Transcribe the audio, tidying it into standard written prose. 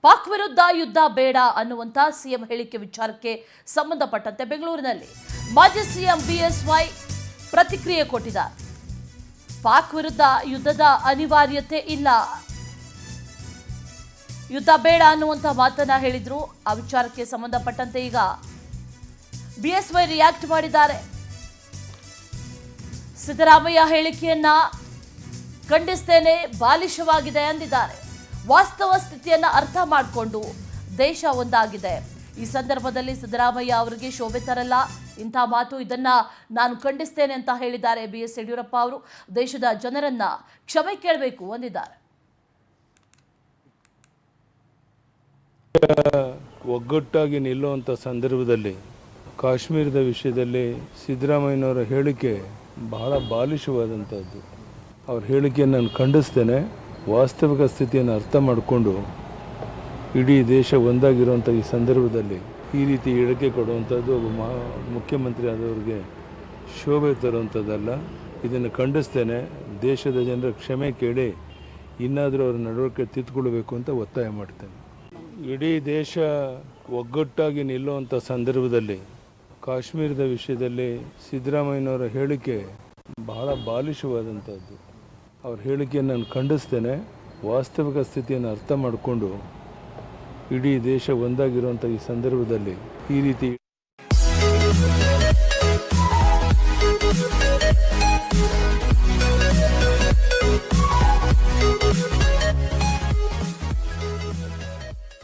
ಪಾಕ್ ವಿರುದ್ಧ ಯುದ್ಧ ಬೇಡ ಅನ್ನುವಂತ ಸಿಎಂ ಹೇಳಿಕೆ ವಿಚಾರಕ್ಕೆ ಸಂಬಂಧಪಟ್ಟಂತೆ ಬೆಂಗಳೂರಿನಲ್ಲಿ ಮಾಜಿ ಸಿಎಂ ಬಿಎಸ್ವೈ ಪ್ರತಿಕ್ರಿಯೆ ಕೊಟ್ಟಿದ್ದಾರೆ. ಪಾಕ್ ವಿರುದ್ಧ ಯುದ್ಧದ ಅನಿವಾರ್ಯತೆ ಇಲ್ಲ, ಯುದ್ಧ ಬೇಡ ಅನ್ನುವಂತ ಮಾತನ್ನ ಹೇಳಿದ್ರು. ಆ ವಿಚಾರಕ್ಕೆ ಸಂಬಂಧಪಟ್ಟಂತೆ ಈಗ ಬಿಎಸ್ವೈ ರಿಯಾಕ್ಟ್ ಮಾಡಿದ್ದಾರೆ. ಸಿದ್ದರಾಮಯ್ಯ ಹೇಳಿಕೆಯನ್ನ ಖಂಡಿಸ್ತೇನೆ, ಬಾಲಿಶವಾಗಿದೆ ಎಂದಿದ್ದಾರೆ. ವಾಸ್ತವ ಸ್ಥಿತಿಯನ್ನ ಅರ್ಥ ಮಾಡಿಕೊಂಡು ದೇಶ ಒಂದಾಗಿದೆ. ಈ ಸಂದರ್ಭದಲ್ಲಿ ಸಿದ್ದರಾಮಯ್ಯ ಅವರಿಗೆ ಶೋಭೆ ತರಲ್ಲ ಇಂಥ ಮಾತು, ಇದನ್ನ ನಾನು ಖಂಡಿಸ್ತೇನೆ ಅಂತ ಹೇಳಿದ್ದಾರೆ. ಬಿಎಸ್ ಯಡಿಯೂರಪ್ಪ ಅವರು ದೇಶದ ಜನರನ್ನ ಕ್ಷಮೆ ಕೇಳಬೇಕು ಎಂದಿದ್ದಾರೆ. ಒಗ್ಗಟ್ಟಾಗಿ ನಿಲ್ಲುವಂಥ ಸಂದರ್ಭದಲ್ಲಿ ಕಾಶ್ಮೀರದ ವಿಷಯದಲ್ಲಿ ಸಿದ್ದರಾಮಯ್ಯನವರ ಹೇಳಿಕೆ ಬಹಳ ಬಾಲಿಶವಾದಂಥದ್ದು. ಅವ್ರ ಹೇಳಿಕೆಯನ್ನು ನಾನು ಖಂಡಿಸ್ತೇನೆ. ವಾಸ್ತವಿಕ ಸ್ಥಿತಿಯನ್ನು ಅರ್ಥ ಮಾಡಿಕೊಂಡು ಇಡೀ ದೇಶ ಒಂದಾಗಿರುವಂಥ ಈ ಸಂದರ್ಭದಲ್ಲಿ ಈ ರೀತಿ ಹೇಳಿಕೆ ಕೊಡುವಂಥದ್ದು ಒಬ್ಬ ಮುಖ್ಯಮಂತ್ರಿ ಆದವ್ರಿಗೆ ಶೋಭೆ ತರುವಂಥದ್ದಲ್ಲ. ಇದನ್ನು ಖಂಡಿಸ್ತೇನೆ. ದೇಶದ ಜನರ ಕ್ಷಮೆ ಕೇಳಿ ಇನ್ನಾದರೂ ಅವರ ನಡವಳಿಕೆ ತಿದ್ದುಕೊಳ್ಬೇಕು ಅಂತ ಒತ್ತಾಯ ಮಾಡ್ತೇನೆ. ಇಡೀ ದೇಶ ಒಗ್ಗಟ್ಟಾಗಿ ನಿಲ್ಲುವಂಥ ಸಂದರ್ಭದಲ್ಲಿ ಕಾಶ್ಮೀರದ ವಿಷಯದಲ್ಲಿ ಸಿದ್ದರಾಮಯ್ಯನವರ ಹೇಳಿಕೆ ಬಹಳ ಬಾಲಿಶವಾದಂಥದ್ದು. ಅವ್ರ ಹೇಳಿಕೆಯನ್ನು ನಾನು ಖಂಡಿಸ್ತೇನೆ. ವಾಸ್ತವಿಕ ಸ್ಥಿತಿಯನ್ನು ಅರ್ಥ ಮಾಡಿಕೊಂಡು ಇಡೀ ದೇಶ ಒಂದಾಗಿರುವಂಥ ಈ ಸಂದರ್ಭದಲ್ಲಿ ಈ ರೀತಿ